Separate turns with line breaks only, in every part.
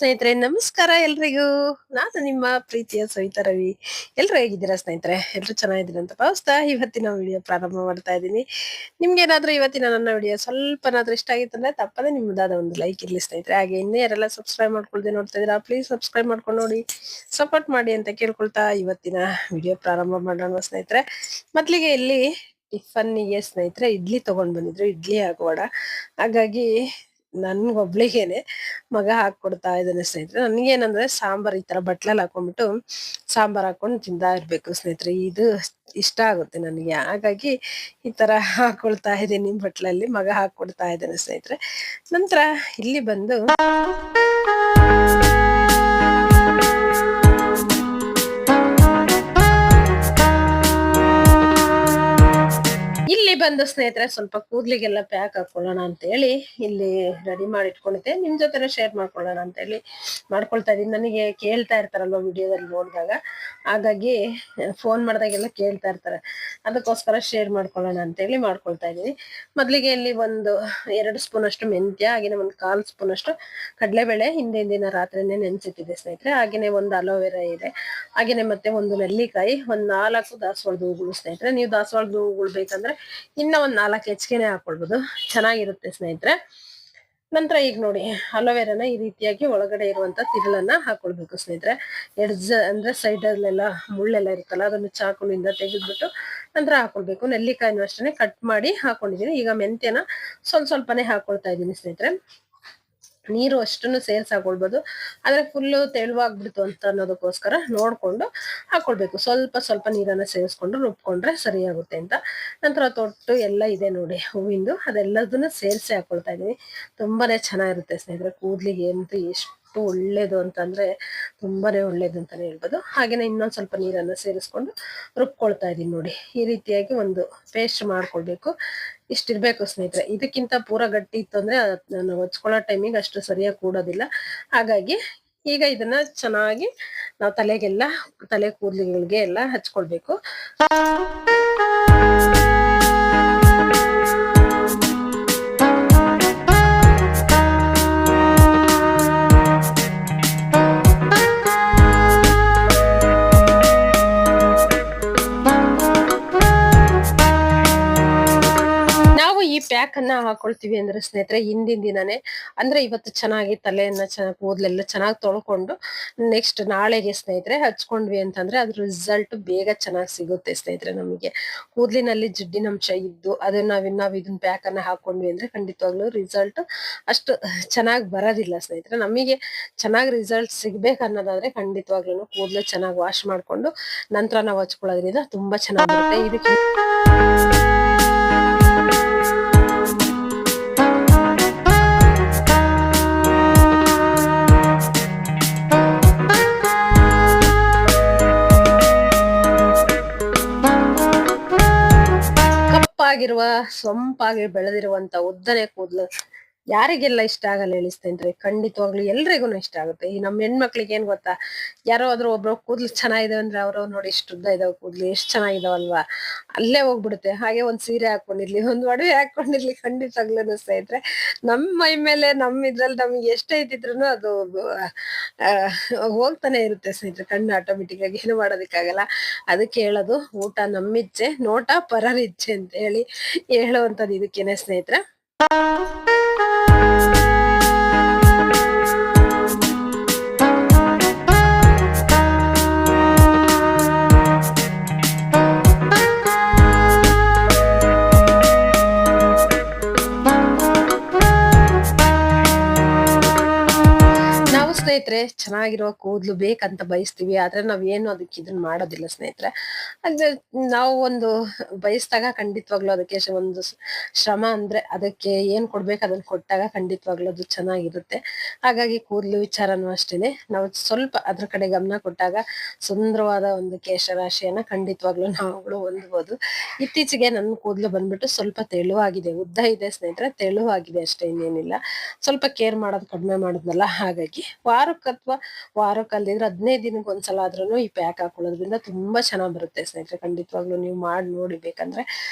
ಸ್ನೇಹಿತರೆ ನಮಸ್ಕಾರ ಎಲ್ರಿಗೂ. ನಾನು ನಿಮ್ಮ ಪ್ರೀತಿಯ ಸವಿತಾ ರವಿ. ಎಲ್ರು ಹೇಗಿದ್ದೀರಾ ಸ್ನೇಹಿತರೆ? ಎಲ್ರು ಚೆನ್ನಾಗಿದ್ದೀರಾ ಅಂತ ಭಾವಿಸ್ತಾ ಇವತ್ತಿನ ವಿಡಿಯೋ ಪ್ರಾರಂಭ ಮಾಡ್ತಾ ಇದ್ದೀನಿ. ನಿಮ್ಗೇನಾದ್ರೂ ಇವತ್ತಿನ ನನ್ನ ವಿಡಿಯೋ ಸ್ವಲ್ಪನಾದ್ರೂ ಇಷ್ಟ ಆಗಿತ್ತಂದ್ರೆ ತಪ್ಪದೆ ನಿಮ್ಮದಾದ ಒಂದು ಲೈಕ್ ಇರ್ಲಿ ಸ್ನೇಹಿತರೆ. ಹಾಗೆ ಇನ್ನೇ ಯಾರೆಲ್ಲ ಸಬ್ಸ್ಕ್ರೈಬ್ ಮಾಡ್ಕೊಳ್ದೆ ನೋಡ್ತಾ ಇದ್ದೀರಾ ಪ್ಲೀಸ್ ಸಬ್ಸ್ಕ್ರೈಬ್ ಮಾಡ್ಕೊಂಡು ನೋಡಿ, ಸಪೋರ್ಟ್ ಮಾಡಿ ಅಂತ ಕೇಳ್ಕೊಳ್ತಾ ಇವತ್ತಿನ ವಿಡಿಯೋ ಪ್ರಾರಂಭ ಮಾಡೋಣ ಸ್ನೇಹಿತರೆ. ಮೊದ್ಲಿಗೆ ಇಲ್ಲಿ ಟಿಫನ್ನಿಗೆ ಸ್ನೇಹಿತರೆ ಇಡ್ಲಿ ತಗೊಂಡ್ ಬಂದಿದ್ರು, ಇಡ್ಲಿ ಹಾಗೂ ವಡ. ಹಾಗಾಗಿ ನನ್ಗೊಬ್ಳಿಗೇನೆ ಮಗ ಹಾಕೊಡ್ತಾ ಇದ್ದಾನೆ ಸ್ನೇಹಿತರೆ. ನನ್ಗೇನಂದ್ರೆ ಸಾಂಬಾರ್ ಈ ತರ ಬಟ್ಲಲ್ಲಿ ಹಾಕೊಂಡ್ಬಿಟ್ಟು ಸಾಂಬಾರ್ ಹಾಕೊಂಡು ತಿಂತಾ ಇರ್ಬೇಕು ಸ್ನೇಹಿತರೆ, ಇದು ಇಷ್ಟ ಆಗುತ್ತೆ ನನಗೆ. ಹಾಗಾಗಿ ಈ ತರ ಹಾಕೊಳ್ತಾ ಇದ್ದೀನಿ ಬಟ್ಲಲ್ಲಿ, ಮಗ ಹಾಕೊಡ್ತಾ ಇದ್ದಾನೆ ಸ್ನೇಹಿತರೆ. ನಂತರ ಇಲ್ಲಿ ಬಂದು ಇಲ್ಲಿ ಬಂದು ಸ್ನೇಹಿತರೆ ಸ್ವಲ್ಪ ಕೂದ್ಲಿಗೆಲ್ಲ ಪ್ಯಾಕ್ ಹಾಕೊಳ್ಳೋಣ ಅಂತ ಹೇಳಿ ಇಲ್ಲಿ ರೆಡಿ ಮಾಡಿ ಇಟ್ಕೊಂಡಿದ್ದೆ, ನಿಮ್ ಜೊತೆ ಶೇರ್ ಮಾಡ್ಕೊಳ್ಳೋಣ ಅಂತ ಹೇಳಿ ಮಾಡ್ಕೊಳ್ತಾ ಇದೀನಿ. ನನಗೆ ಕೇಳ್ತಾ ಇರ್ತಾರಲ್ವ ವಿಡಿಯೋದಲ್ಲಿ ನೋಡಿದಾಗ, ಹಾಗಾಗಿ ಫೋನ್ ಮಾಡಿದಾಗೆಲ್ಲ ಕೇಳ್ತಾ ಇರ್ತಾರೆ, ಅದಕ್ಕೋಸ್ಕರ ಶೇರ್ ಮಾಡ್ಕೊಳ್ಳೋಣ ಅಂತ ಹೇಳಿ ಮಾಡ್ಕೊಳ್ತಾ ಇದೀನಿ. ಮೊದ್ಲಿಗೆ ಇಲ್ಲಿ ಒಂದು 2 ಸ್ಪೂನ್ ಅಷ್ಟು ಮೆಂತ್ಯ, ಹಾಗೇನೆ ಒಂದು 1/4 ಸ್ಪೂನ್ ಅಷ್ಟು ಕಡಲೆಬೇಳೆ ಹಿಂದಿನ ರಾತ್ರಿನೇ ನೆನ್ಸಿಟ್ಟಿದೆ ಸ್ನೇಹಿತರೆ. ಹಾಗೇನೆ ಒಂದು ಅಲೋವೆರಾ ಇದೆ, ಹಾಗೇನೆ ಮತ್ತೆ ಒಂದು ನೆಲ್ಲಿಕಾಯಿ, ಒಂದ್ 4 ದಾಸವಾಳದ ಹೂಗಳು ಸ್ನೇಹಿತರೆ. ನೀವು ದಾಸವಾಳದ ಹೂಗಳು ಬೇಕಂದ್ರೆ ಇನ್ನ ಒಂದ್ 4 ಹೆಚ್ಚಿಗೆನೆ ಹಾಕೊಳ್ಬಹುದು, ಚೆನ್ನಾಗಿರುತ್ತೆ ಸ್ನೇಹಿತರೆ. ನಂತರ ಈಗ ನೋಡಿ ಅಲೋವೆರಾನ ಈ ರೀತಿಯಾಗಿ ಒಳಗಡೆ ಇರುವಂತ ತಿರುಳನ್ನ ಹಾಕೊಳ್ಬೇಕು ಸ್ನೇಹಿತರೆ. ಎಡ್ಜ್ ಅಂದ್ರೆ ಸೈಡ್ ಅಲ್ಲೆಲ್ಲ ಮುಳ್ಳೆಲ್ಲ ಇರುತ್ತಲ್ಲ, ಅದನ್ನು ಚಾಕುವಿಂದ ತೆಗೆದ್ಬಿಟ್ಟು ನಂತರ ಹಾಕೊಳ್ಬೇಕು. ನೆಲ್ಲಿಕಾಯಿನೂ ಅಷ್ಟೇ ಕಟ್ ಮಾಡಿ ಹಾಕೊಂಡಿದೀನಿ. ಈಗ ಮೆಂತ್ಯನ ಸ್ವಲ್ಪನೇ ಹಾಕೊಳ್ತಾ ಇದೀನಿ ಸ್ನೇಹಿತರೆ. ನೀರು ಅಷ್ಟನ್ನು ಸೇರ್ಸಿ ಹಾಕೊಳ್ಬೋದು, ಆದ್ರೆ ಫುಲ್ಲು ತೆಳುವಾಗ್ಬಿಡ್ತು ಅಂತ ಅನ್ನೋದಕ್ಕೋಸ್ಕರ ನೋಡ್ಕೊಂಡು ಹಾಕೊಳ್ಬೇಕು. ಸ್ವಲ್ಪ ನೀರನ್ನ ಸೇರಿಸ್ಕೊಂಡು ರುಬ್ಕೊಂಡ್ರೆ ಸರಿಯಾಗುತ್ತೆ ಅಂತ. ನಂತರ ತೊಟ್ಟು ಎಲ್ಲ ಇದೆ ನೋಡಿ ಹೂವಿಂದು, ಅದೆಲ್ಲದನ್ನ ಸೇರಿಸಿ ಹಾಕೊಳ್ತಾ ಇದೀನಿ. ತುಂಬಾನೇ ಚೆನ್ನಾಗಿರುತ್ತೆ ಸ್ನೇಹಿತರೆ, ಕೂದ್ಲಿಗೆ ಅಂತೂ ಎಷ್ಟು ಒಳ್ಳೇದು ಅಂತಂದ್ರೆ ತುಂಬಾನೇ ಒಳ್ಳೇದು ಅಂತಾನೆ ಹೇಳ್ಬೋದು. ಹಾಗೇನೆ ಇನ್ನೊಂದ್ ಸ್ವಲ್ಪ ನೀರನ್ನ ಸೇರಿಸ್ಕೊಂಡು ರುಬ್ಕೊಳ್ತಾ ಇದೀನಿ ನೋಡಿ. ಈ ರೀತಿಯಾಗಿ ಒಂದು ಪೇಸ್ಟ್ ಮಾಡ್ಕೊಳ್ಬೇಕು. ಇಷ್ಟಿರ್ಬೇಕು ಸ್ನೇಹಿತರೆ. ಇದಕ್ಕಿಂತ ಪೂರ ಗಟ್ಟಿ ಇತ್ತು ಅಂದ್ರೆ ನಾನು ಹೊಚ್ಕೊಳ್ಳೋ ಟೈಮಿಗೆ ಅಷ್ಟು ಸರಿಯಾಗಿ ಕೂಡೋದಿಲ್ಲ. ಹಾಗಾಗಿ ಈಗ ಇದನ್ನ ಚೆನ್ನಾಗಿ ನಾವು ತಲೆ ಕೂದಲಿಗಳಿಗೆ ಎಲ್ಲ ಹಚ್ಕೊಳ್ಬೇಕು. ಪ್ಯಾಕ್ ಅನ್ನ ಹಾಕೊಳ್ತೀವಿ ಅಂದ್ರೆ ಸ್ನೇಹಿತರೆ ಹಿಂದಿನ ದಿನನೇ, ಅಂದ್ರೆ ಇವತ್ತು ಚೆನ್ನಾಗಿ ತಲೆಯನ್ನ ಕೂದಲೆಲ್ಲ ಚೆನ್ನಾಗಿ ತೊಳ್ಕೊಂಡು ನೆಕ್ಸ್ಟ್ ನಾಳೆಗೆ ಸ್ನೇಹಿತರೆ ಹಚ್ಕೊಂಡ್ವಿ ಅಂತಂದ್ರೆ ಅದ್ರ ರಿಸಲ್ಟ್ ಬೇಗ ಚೆನ್ನಾಗಿ ಸಿಗುತ್ತೆ ಸ್ನೇಹಿತರೆ. ನಮಗೆ ಕೂದಲಿನಲ್ಲಿ ಜಿಡ್ಡಿನಂಶ ಇದ್ದು ಅದನ್ನ ನಾವ್ ಇದನ್ನ ಪ್ಯಾಕ್ ಅನ್ನ ಹಾಕೊಂಡ್ವಿ ಅಂದ್ರೆ ಖಂಡಿತವಾಗ್ಲೂ ರಿಸಲ್ಟ್ ಅಷ್ಟು ಚೆನ್ನಾಗಿ ಬರೋದಿಲ್ಲ ಸ್ನೇಹಿತರೆ. ನಮಗೆ ಚೆನ್ನಾಗಿ ರಿಸಲ್ಟ್ ಸಿಗ್ಬೇಕು ಅನ್ನೋದಾದ್ರೆ ಖಂಡಿತವಾಗ್ಲೂ ಕೂದಲು ಚೆನ್ನಾಗಿ ವಾಶ್ ಮಾಡ್ಕೊಂಡು ನಂತರ ನಾವು ಹಚ್ಕೊಳ್ಳೋದ್ರಿಂದ ತುಂಬಾ ಚೆನ್ನಾಗಿರುತ್ತೆ. ಇದಕ್ಕೆ ಆಗಿರುವ ಸೊಂಪಾಗಿ ಬೆಳೆದಿರುವಂತ ಉದ್ದನೆ ಕೂದಲು ಯಾರಿಗೆಲ್ಲ ಇಷ್ಟ ಆಗಲ್ಲ ಹೇಳಿ ಸ್ನೇಹಿತರೆ? ಖಂಡಿತವಾಗ್ಲು ಎಲ್ರಿಗೂ ಇಷ್ಟ ಆಗುತ್ತೆ. ಈ ನಮ್ಮ ಹೆಣ್ಮಕ್ಳಿಗೆ ಏನ್ ಗೊತ್ತಾ, ಯಾರೋ ಆದ್ರೂ ಒಬ್ರು ಕೂದ್ಲು ಚೆನ್ನಾಗಿದೆ ಅಂದ್ರೆ ಅವ್ರು ನೋಡಿ ಇಷ್ಟು ಉದ್ದ ಇದಾವ ಕೂದ್ಲು, ಎಷ್ಟು ಚೆನ್ನಾಗಿದಾವಲ್ವಾ, ಅಲ್ಲೇ ಹೋಗ್ಬಿಡುತ್ತೆ. ಹಾಗೆ ಒಂದ್ ಸೀರೆ ಹಾಕೊಂಡಿರ್ಲಿ, ಒಂದ್ ಒಡವೆ ಹಾಕೊಂಡಿರ್ಲಿ, ಖಂಡಿತವಾಗ್ಲೂ ಸ್ನೇಹಿತರೆ ನಮ್ಮ ಮೈ ಮೇಲೆ ಇದ್ರಲ್ಲಿ ನಮ್ಗೆ ಎಷ್ಟೇ ಇದ್ದಿದ್ರು ಅದು ಹೋಗ್ತಾನೆ ಇರುತ್ತೆ ಸ್ನೇಹಿತರೆ. ಕಣ್ಣು ಆಟೋಮೆಟಿಕ್ ಆಗಿ ಏನು ಮಾಡೋದಕ್ಕಾಗಲ್ಲ. ಅದಕ್ಕೆ ಹೇಳೋದು, ಊಟ ನಮ್ಮಿಚ್ಛೆ, ನೋಟ ಪರರಿಚ್ಛೆ ಅಂತ ಹೇಳುವಂತದ್ದು ಇದಕ್ಕೇನೆ ಸ್ನೇಹಿತರೆ. ಸ್ನೇಹಿತರೆ ಚೆನ್ನಾಗಿರುವ ಕೂದ್ಲು ಬೇಕಂತ ಬಯಸ್ತೀವಿ, ಆದ್ರೆ ನಾವೇನು ಅದಕ್ಕೆ ಇದನ್ನ ಮಾಡೋದಿಲ್ಲ ಸ್ನೇಹಿತರೆ. ಅಂದ್ರೆ ನಾವು ಒಂದು ಬಯಸ್ದಾಗ ಖಂಡಿತವಾಗ್ಲೂ ಅದಕ್ಕೆ ಒಂದು ಶ್ರಮ ಅಂದ್ರೆ ಅದಕ್ಕೆ ಏನ್ ಕೊಡ್ಬೇಕು ಅದನ್ನ ಕೊಟ್ಟಾಗ ಖಂಡಿತವಾಗ್ಲೂ ಅದು ಚೆನ್ನಾಗಿರುತ್ತೆ. ಹಾಗಾಗಿ ಕೂದ್ಲು ವಿಚಾರನೂ ಅಷ್ಟೇನೆ, ನಾವು ಸ್ವಲ್ಪ ಅದ್ರ ಕಡೆ ಗಮನ ಕೊಟ್ಟಾಗ ಸುಂದರವಾದ ಒಂದು ಕೇಶರಾಶಿಯನ್ನ ಖಂಡಿತವಾಗ್ಲೂ ನಾವುಗಳು ಹೊಂದ್ಬೋದು. ಇತ್ತೀಚೆಗೆ ನನ್ನ ಕೂದ್ಲು ಬಂದ್ಬಿಟ್ಟು ಸ್ವಲ್ಪ ತೆಳುವಾಗಿದೆ, ಉದ್ದ ಇದೆ ಸ್ನೇಹಿತರೆ, ತೆಳುವಾಗಿದೆ ಅಷ್ಟೇ, ಇನ್ನೇನಿಲ್ಲ. ಸ್ವಲ್ಪ ಕೇರ್ ಮಾಡೋದು ಕಡಿಮೆ ಮಾಡಿದ್ನಲ್ಲ, ಹಾಗಾಗಿ ವಾರಕ್ಕೆ ಅಥವಾ ಅಥವಾ ವಾರಕ್ಕೆ ಅಲ್ದಿದ್ರೆ 15 ದಿನಕ್ಕೆ ಒಂದ್ಸಲ ಆದ್ರೂ ಈ ಪ್ಯಾಕ್ ಹಾಕೊಳ್ಳೋದ್ರಿಂದ ತುಂಬಾ ಚೆನ್ನಾಗಿ ಬರುತ್ತೆ ಸ್ನೇಹಿತರೆ. ಖಂಡಿತವಾಗ್ಲೂ ನೀವು ಮಾಡಿ ನೋಡಿ ಬೇಕಂದ್ರೆ.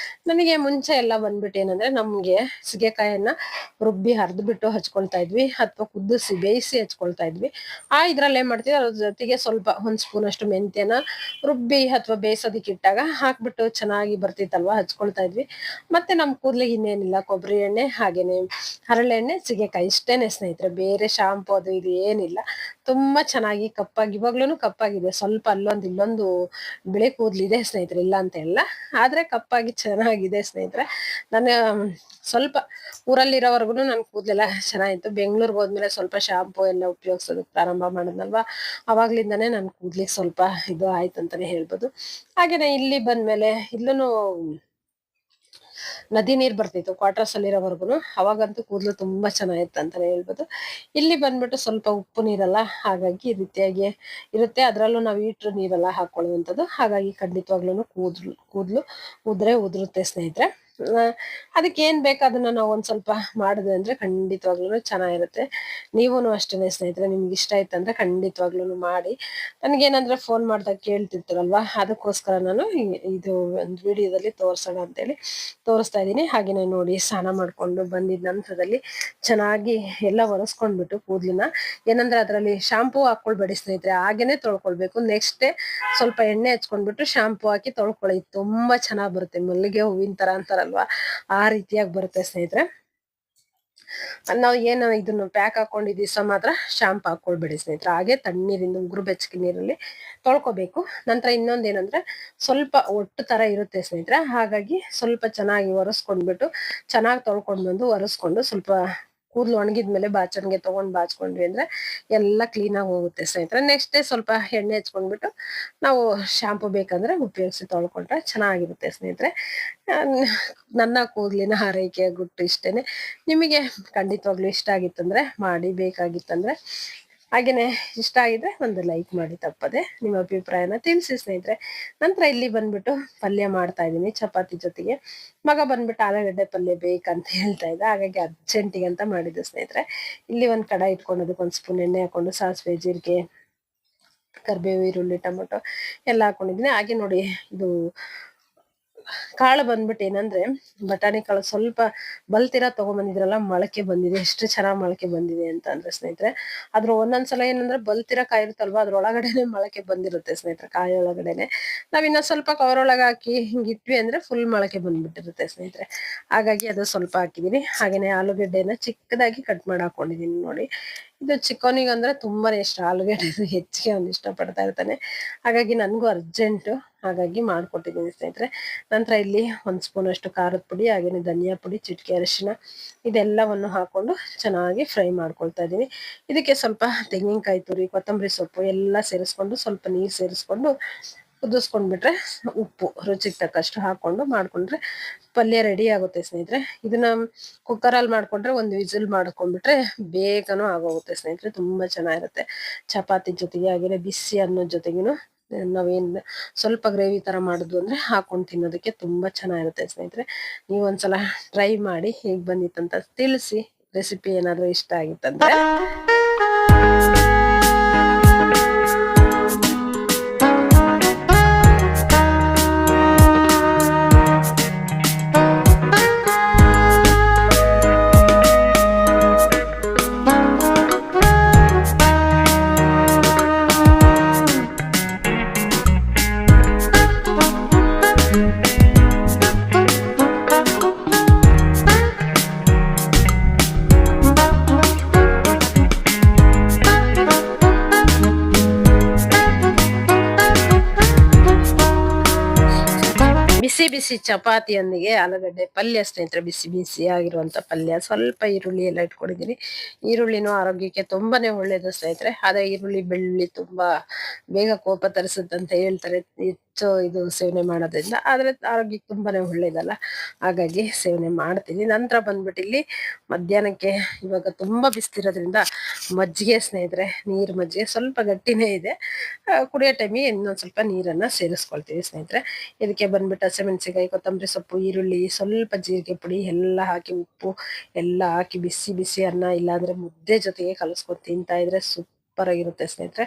ನನಗೆ ಮುಂಚೆ ಎಲ್ಲ ಬಂದ್ಬಿಟ್ಟು ಏನಂದ್ರೆ ನಮ್ಗೆ ಸಿಗೆಕಾಯನ್ನ ರುಬ್ಬಿ ಬಿಟ್ಟು ಹಚ್ಕೊಳ್ತಾ ಇದ್ವಿ ಅಥವಾ ಕುದಿಸಿ ಬೇಯಿಸಿ ಹಚ್ಕೊಳ್ತಾ ಇದ್ವಿ. ಇದ್ರಲ್ಲಿ ಏನ್ ಮಾಡ್ತೀವಿ, ಅದ್ರ ಜೊತೆಗೆ ಸ್ವಲ್ಪ ಒಂದ್ ಸ್ಪೂನ್ ಅಷ್ಟು ಮೆಂತ್ಯನ ರುಬ್ಬಿ ಅಥವಾ ಬೇಯಿಸೋದಿಕ್ಕೆ ಇಟ್ಟಾಗ ಹಾಕ್ಬಿಟ್ಟು ಚೆನ್ನಾಗಿ ಬರ್ತಿತ್ತಲ್ವಾ, ಹಚ್ಕೊಳ್ತಾ ಇದ್ವಿ. ಮತ್ತೆ ನಮ್ ಕೂದ್ಲಿಗೆ ಇನ್ನೇನಿಲ್ಲ, ಕೊಬ್ಬರಿ ಎಣ್ಣೆ ಹಾಗೇನೆ ಹರಳೆಣ್ಣೆ ಸಿಗೆಕಾಯಿ ಇಷ್ಟೇನೆ ಸ್ನೇಹಿತರೆ. ಬೇರೆ ಶಾಂಪು ಅದು ಇದು ಏನಿಲ್ಲ. ತುಂಬಾ ಚೆನ್ನಾಗಿ ಕಪ್ಪಾಗಿ, ಇವಾಗ್ಲೂ ಕಪ್ಪಾಗಿದೆ. ಸ್ವಲ್ಪ ಅಲ್ಲೊಂದು ಇಲ್ಲೊಂದು ಬಿಳಿ ಕೂದ್ಲಿದೆ ಸ್ನೇಹಿತರೆ, ಇಲ್ಲ ಅಂತ ಇಲ್ಲ, ಆದ್ರೆ ಕಪ್ಪಾಗಿ ಚೆನ್ನಾಗಿದೆ ಸ್ನೇಹಿತರೆ. ನಾನು ಸ್ವಲ್ಪ ಊರಲ್ಲಿರೋವರೆಗೂ ನನ್ ಕೂದ್ಲೆಲ್ಲ ಚೆನ್ನಾಗಿತ್ತು. ಬೆಂಗ್ಳೂರ್ಗೆ ಹೋದ್ಮೇಲೆ ಸ್ವಲ್ಪ ಶಾಂಪು ಎಲ್ಲ ಉಪಯೋಗಿಸೋದಕ್ಕೆ ಪ್ರಾರಂಭ ಮಾಡಿದ್ನಲ್ವಾ, ಅವಾಗ್ಲಿಂದಾನೇ ನನ್ ಕೂದ್ಲಿಗೆ ಸ್ವಲ್ಪ ಇದು ಆಯ್ತು ಅಂತಾನೆ ಹೇಳ್ಬೋದು. ಹಾಗೇನೆ ಇಲ್ಲಿ ಬಂದ್ಮೇಲೆ ಇಲ್ಲೂ ನದಿ ನೀರ್ ಬರ್ತಿತ್ತು ಕ್ವಾರ್ಟರ್ಸ್ ಅಲ್ಲಿರೋವರೆಗೂ, ಅವಾಗಂತೂ ಕೂದಲು ತುಂಬಾ ಚೆನ್ನಾಗಿತ್ತು ಅಂತಾನೆ ಹೇಳ್ಬೋದು. ಇಲ್ಲಿ ಬಂದ್ಬಿಟ್ಟು ಸ್ವಲ್ಪ ಉಪ್ಪು ನೀರಲ್ಲ, ಹಾಗಾಗಿ ಈ ರೀತಿಯಾಗಿ ಇರುತ್ತೆ. ಅದ್ರಲ್ಲೂ ನಾವು ಹೀಟರ್ ನೀರೆಲ್ಲ ಹಾಕೊಳ್ಳುವಂಥದ್ದು, ಹಾಗಾಗಿ ಖಂಡಿತವಾಗ್ಲೂ ಕೂದ್ಲು ಉದುರುತ್ತೆ ಸ್ನೇಹಿತರೆ. ಅದಕ್ಕೆ ಏನ್ ಬೇಕು ಅದನ್ನ ನಾವು ಒಂದ್ ಸ್ವಲ್ಪ ಮಾಡಿದ್ವಿ ಅಂದ್ರೆ ಖಂಡಿತವಾಗ್ಲೂ ಚೆನ್ನಾಗಿರುತ್ತೆ. ನೀವೂನು ಅಷ್ಟೇನೆ ಸ್ನೇಹಿತರೆ, ನಿಮ್ಗೆ ಇಷ್ಟ ಆಯ್ತು ಅಂದ್ರೆ ಖಂಡಿತವಾಗ್ಲೂ ಮಾಡಿ. ನನ್ಗೇನಂದ್ರೆ ಫೋನ್ ಮಾಡ್ದಾಗ ಕೇಳ್ತಿರ್ತಾರಲ್ವಾ, ಅದಕ್ಕೋಸ್ಕರ ನಾನು ಇದು ಒಂದು ವಿಡಿಯೋದಲ್ಲಿ ತೋರ್ಸೋಣ ಅಂತೇಳಿ ತೋರಿಸ್ತಾ ಇದ್ದೀನಿ. ಹಾಗೇನೆ ನೋಡಿ, ಸ್ನಾನ ಮಾಡ್ಕೊಂಡು ಬಂದಿದ ನಂತರದಲ್ಲಿ ಚೆನ್ನಾಗಿ ಎಲ್ಲ ಒರೆಸ್ಕೊಂಡ್ಬಿಟ್ಟು ಕೂದ್ಲಿನ, ಏನಂದ್ರೆ ಅದ್ರಲ್ಲಿ ಶಾಂಪೂ ಹಾಕೊಳ್ಬೇಡಿ ಸ್ನೇಹಿತರೆ, ಹಾಗೇನೆ ತೊಳ್ಕೊಳ್ಬೇಕು. ನೆಕ್ಸ್ಟ್ ಡೇ ಸ್ವಲ್ಪ ಎಣ್ಣೆ ಹಚ್ಕೊಂಡ್ಬಿಟ್ಟು ಶಾಂಪೂ ಹಾಕಿ ತೊಳ್ಕೊಳ್ಳಿ, ತುಂಬಾ ಚೆನ್ನಾಗ್ ಬರುತ್ತೆ. ಮಲ್ಲಿಗೆ ಹೂವಿನ ತರ ಅಂತಾರಲ್ವಾ, ಆ ರೀತಿಯಾಗಿ ಬರುತ್ತೆ ಸ್ನೇಹಿತರೆ. ನಾವು ಏನು ಇದನ್ನು ಪ್ಯಾಕ್ ಹಾಕೊಂಡಿದ್ ದಿವಸ ಮಾತ್ರ ಶಾಂಪು ಹಾಕೊಳ್ಬೇಡಿ ಸ್ನೇಹಿತರೆ, ಹಾಗೆ ತಣ್ಣೀರಿಂದ ಉಗುರು ಬೆಚ್ಚಗೆ ನೀರಲ್ಲಿ ತೊಳ್ಕೊಬೇಕು. ನಂತರ ಇನ್ನೊಂದೇನಂದ್ರೆ ಸ್ವಲ್ಪ ಒಟ್ಟು ತರ ಇರುತ್ತೆ ಸ್ನೇಹಿತರೆ, ಹಾಗಾಗಿ ಸ್ವಲ್ಪ ಚೆನ್ನಾಗಿ ಒರೆಸ್ಕೊಂಡ್ಬಿಟ್ಟು ಚೆನ್ನಾಗಿ ತೊಳ್ಕೊಂಡ್ ಬಂದು ಒರೆಸ್ಕೊಂಡು ಸ್ವಲ್ಪ ಕೂದಲು ಒಣಗಿದ್ಮೇಲೆ ಬಾಚಣಿಗೆ ತಗೊಂಡ್ ಬಾಚ್ಕೊಂಡ್ವಿ ಅಂದ್ರೆ ಎಲ್ಲ ಕ್ಲೀನ್ ಆಗಿ ಹೋಗುತ್ತೆ ಸ್ನೇಹಿತರೆ. ನೆಕ್ಸ್ಟ್ ಡೇ ಸ್ವಲ್ಪ ಎಣ್ಣೆ ಹಚ್ಕೊಂಡ್ಬಿಟ್ಟು ನಾವು ಶಾಂಪು ಬೇಕಂದ್ರೆ ಉಪಯೋಗಿಸಿ ತೊಳ್ಕೊಂಡ್ರೆ ಚೆನ್ನಾಗಿರುತ್ತೆ ಸ್ನೇಹಿತರೆ. ನನ್ನ ಕೂದಲಿನ ಆರೈಕೆ ಗುಟ್ಟು ಇಷ್ಟೇನೆ. ನಿಮಗೆ ಖಂಡಿತವಾಗ್ಲೂ ಇಷ್ಟ ಆಗಿತ್ತಂದ್ರೆ ಮಾಡಿ, ಬೇಕಾಗಿತ್ತಂದ್ರೆ ಹಾಗೇನೆ ಇಷ್ಟ ಆಗಿದ್ರೆ ಒಂದು ಲೈಕ್ ಮಾಡಿ, ತಪ್ಪದೆ ನಿಮ್ಮ ಅಭಿಪ್ರಾಯನ ತಿಳಿಸಿ ಸ್ನೇಹಿತರೆ. ನಂತರ ಇಲ್ಲಿ ಬಂದ್ಬಿಟ್ಟು ಪಲ್ಯ ಮಾಡ್ತಾ ಇದ್ದೀನಿ ಚಪಾತಿ ಜೊತೆಗೆ. ಮಗ ಬಂದ್ಬಿಟ್ಟು ಆಲೂಗಡ್ಡೆ ಪಲ್ಯ ಬೇಕಂತ ಹೇಳ್ತಾ ಇದ್ದ, ಹಾಗಾಗಿ ಅರ್ಜೆಂಟಿಗೆ ಅಂತ ಮಾಡಿದ್ದು ಸ್ನೇಹಿತರೆ. ಇಲ್ಲಿ ಒಂದ್ ಕಡಾಯಿ ಇಟ್ಕೊಂಡೋದಕ್ಕೆ ಒಂದ್ ಸ್ಪೂನ್ ಎಣ್ಣೆ ಹಾಕೊಂಡು ಸಾಸಿವೆ, ಜೀರಿಗೆ, ಕರಿಬೇವು, ಈರುಳ್ಳಿ, ಟೊಮೊಟೊ ಎಲ್ಲ ಹಾಕೊಂಡಿದ್ದೀನಿ. ಹಾಗೆ ನೋಡಿ, ಇದು ಕಾಳು ಬಂದ್ಬಿಟ್ಟು ಏನಂದ್ರೆ ಬಟಾಣಿ ಕಾಳು ಸ್ವಲ್ಪ ಬಲ್ತಿರ ತಗೊಂಡ್ಬಂದಿದ್ರಲ್ಲ, ಮೊಳಕೆ ಬಂದಿದೆ. ಎಷ್ಟು ಚೆನ್ನಾಗ್ ಮೊಳಕೆ ಬಂದಿದೆ ಅಂತ ಅಂದ್ರೆ ಸ್ನೇಹಿತರೆ, ಅದ್ರ ಒಂದೊಂದ್ಸಲ ಏನಂದ್ರೆ ಬಲ್ತಿರ ಕಾಯಿ ಇರುತ್ತಲ್ವಾ, ಅದ್ರೊಳಗಡೆನೆ ಮೊಳಕೆ ಬಂದಿರುತ್ತೆ ಸ್ನೇಹಿತರೆ, ಕಾಯಿ ಒಳಗಡೆನೆ. ನಾವ್ ಇನ್ನ ಸ್ವಲ್ಪ ಕವರ್ ಒಳಗೆ ಹಾಕಿ ಹಿಂಗಿಟ್ವಿ ಅಂದ್ರೆ ಫುಲ್ ಮೊಳಕೆ ಬಂದ್ಬಿಟ್ಟಿರುತ್ತೆ ಸ್ನೇಹಿತರೆ, ಹಾಗಾಗಿ ಅದು ಸ್ವಲ್ಪ ಹಾಕಿದೀನಿ. ಹಾಗೇನೆ ಆಲೂಗಡ್ಡೆನ ಚಿಕ್ಕದಾಗಿ ಕಟ್ ಮಾಡಿ ಹಾಕೊಂಡಿದೀನಿ ನೋಡಿ. ಇದು ಚಿಕ್ಕವನಿಗೆ ಅಂದ್ರೆ ತುಂಬಾನೇ ಇಷ್ಟ, ಆಲೂಗಡ್ಡೆ ಹೆಚ್ಚಿಗೆ ಅವ್ನು ಇಷ್ಟ ಪಡ್ತಾ ಇರ್ತಾನೆ, ಹಾಗಾಗಿ ನನ್ಗೂ ಅರ್ಜೆಂಟು, ಹಾಗಾಗಿ ಮಾಡ್ಕೊಟ್ಟಿದ್ದೀನಿ ಸ್ನೇಹಿತರೆ. ನಂತರ ಇಲ್ಲಿ ಒಂದ್ ಸ್ಪೂನ್ ಅಷ್ಟು ಖಾರದ ಪುಡಿ, ಹಾಗೇನೆ ಧನಿಯಾ ಪುಡಿ, ಚಿಟಿಕೆ ಅರಿಶಿನ ಇದೆಲ್ಲವನ್ನು ಹಾಕೊಂಡು ಚೆನ್ನಾಗಿ ಫ್ರೈ ಮಾಡ್ಕೊಳ್ತಾ ಇದ್ದೀನಿ. ಇದಕ್ಕೆ ಸ್ವಲ್ಪ ತೆಂಗಿನಕಾಯಿ ತುರಿ, ಕೊತ್ತಂಬರಿ ಸೊಪ್ಪು ಎಲ್ಲ ಸೇರಿಸ್ಕೊಂಡು ಸ್ವಲ್ಪ ನೀರು ಸೇರಿಸ್ಕೊಂಡು ಕುದಿಸ್ಕೊಂಡ್ಬಿಟ್ರೆ, ಉಪ್ಪು ರುಚಿಗೆ ತಕ್ಕಷ್ಟು ಹಾಕೊಂಡು ಮಾಡ್ಕೊಂಡ್ರೆ ಪಲ್ಯ ರೆಡಿ ಆಗುತ್ತೆ ಸ್ನೇಹಿತರೆ. ಇದನ್ನ ಕುಕ್ಕರಲ್ಲಿ ಮಾಡ್ಕೊಂಡ್ರೆ ಒಂದು ವಿಸಿಲ್ ಮಾಡ್ಕೊಂಡ್ಬಿಟ್ರೆ ಬೇಗನೂ ಆಗೋಗುತ್ತೆ ಸ್ನೇಹಿತರೆ, ತುಂಬಾ ಚೆನ್ನಾಗಿರುತ್ತೆ. ಚಪಾತಿ ಜೊತೆಗೆ ಹಾಗೇನೆ ಬಿಸಿ ಅನ್ನೋದ್ ಜೊತೆಗೇನು ನಾವೇನ್ ಸ್ವಲ್ಪ ಗ್ರೇವಿ ತರ ಮಾಡುದು ಅಂದ್ರೆ ಹಾಕೊಂಡು ತಿನ್ನೋದಕ್ಕೆ ತುಂಬಾ ಚೆನ್ನಾಗಿರುತ್ತೆ ಸ್ನೇಹಿತರೆ. ನೀವು ಒಂದ್ಸಲ ಟ್ರೈ ಮಾಡಿ, ಹೇಗ್ ಬಂದಿತ್ತಂತ ತಿಳಿಸಿ. ರೆಸಿಪಿ ಏನಾದ್ರೂ ಇಷ್ಟ ಆಗಿತ್ತಂದ್ರೆ ಬಿಸಿ ಬಿಸಿ ಚಪಾತಿಯೊಂದಿಗೆ ಆಲೂಗಡ್ಡೆ ಪಲ್ಯ ಸ್ನೇಹಿತರೆ, ಬಿಸಿ ಬಿಸಿ ಆಗಿರುವಂತ ಪಲ್ಯ. ಸ್ವಲ್ಪ ಈರುಳ್ಳಿ ಎಲ್ಲ ಇಟ್ಕೊಂಡಿದೀನಿ. ಈರುಳ್ಳಿನೂ ಆರೋಗ್ಯಕ್ಕೆ ತುಂಬಾನೇ ಒಳ್ಳೇದು ಸ್ನೇಹಿತರೆ, ಆದ್ರೆ ಈರುಳ್ಳಿ ಬೆಳ್ಳುಳ್ಳಿ ತುಂಬಾ ಬೇಗ ಕೋಪ ತರಿಸುತ್ತಂತ ಹೇಳ್ತಾರೆ ಹೆಚ್ಚು ಇದು ಸೇವನೆ ಮಾಡೋದ್ರಿಂದ, ಆದ್ರೆ ಆರೋಗ್ಯಕ್ಕೆ ತುಂಬಾನೇ ಒಳ್ಳೇದಲ್ಲ, ಹಾಗಾಗಿ ಸೇವನೆ ಮಾಡ್ತೀನಿ. ನಂತರ ಬಂದ್ಬಿಟ್ಟು ಇಲ್ಲಿ ಮಧ್ಯಾಹ್ನಕ್ಕೆ ಇವಾಗ ತುಂಬಾ ಬಿಸ್ತಿರೋದ್ರಿಂದ ಮಜ್ಜಿಗೆ ಸ್ನೇಹಿತರೆ, ನೀರ್ ಮಜ್ಜಿಗೆ ಸ್ವಲ್ಪ ಗಟ್ಟಿನೇ ಇದೆ. ಕುಡಿಯೋ ಟೈಮಿಗೆ ಇನ್ನೊಂದ್ ಸ್ವಲ್ಪ ನೀರನ್ನ ಸೇರಿಸ್ಕೊಳ್ತೀವಿ ಸ್ನೇಹಿತರೆ. ಇದಕ್ಕೆ ಬಂದ್ಬಿಟ್ಟು ಹಸಿಮೆಣಸಿನಕಾಯಿ, ಕೊತ್ತಂಬರಿ ಸೊಪ್ಪು, ಈರುಳ್ಳಿ, ಸ್ವಲ್ಪ ಜೀರಿಗೆ ಪುಡಿ ಎಲ್ಲ ಹಾಕಿ, ಉಪ್ಪು ಎಲ್ಲ ಹಾಕಿ ಬಿಸಿ ಬಿಸಿ ಅನ್ನ ಇಲ್ಲಾಂದ್ರೆ ಮುದ್ದೆ ಜೊತೆಗೆ ಕಲಸ್ಕೊಂಡು ತಿಂತಾ ಇದ್ರೆ ಸೂಪರ್ ಆಗಿರುತ್ತೆ ಸ್ನೇಹಿತರೆ.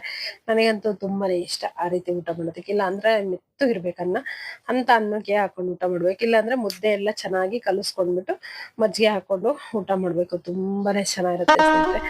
ನನಗಂತೂ ತುಂಬಾನೇ ಇಷ್ಟ ಆ ರೀತಿ ಊಟ ಮಾಡೋದಕ್ಕೆ. ಇಲ್ಲ ಅಂದ್ರೆ ಮೆತ್ತಗಿರ್ಬೇಕನ್ನ ಅಂತ ಅನ್ನಕ್ಕೆ ಹಾಕೊಂಡು ಊಟ ಮಾಡ್ಬೇಕು. ಇಲ್ಲ ಅಂದ್ರೆ ಮುದ್ದೆ ಎಲ್ಲ ಚೆನ್ನಾಗಿ ಕಲಿಸ್ಕೊಂಡ್ಬಿಟ್ಟು ಮಜ್ಜಿಗೆ ಹಾಕೊಂಡು ಊಟ ಮಾಡ್ಬೇಕು. ತುಂಬಾನೇ ಚೆನ್ನಾಗಿರುತ್ತೆ ಸ್ನೇಹಿತರೆ.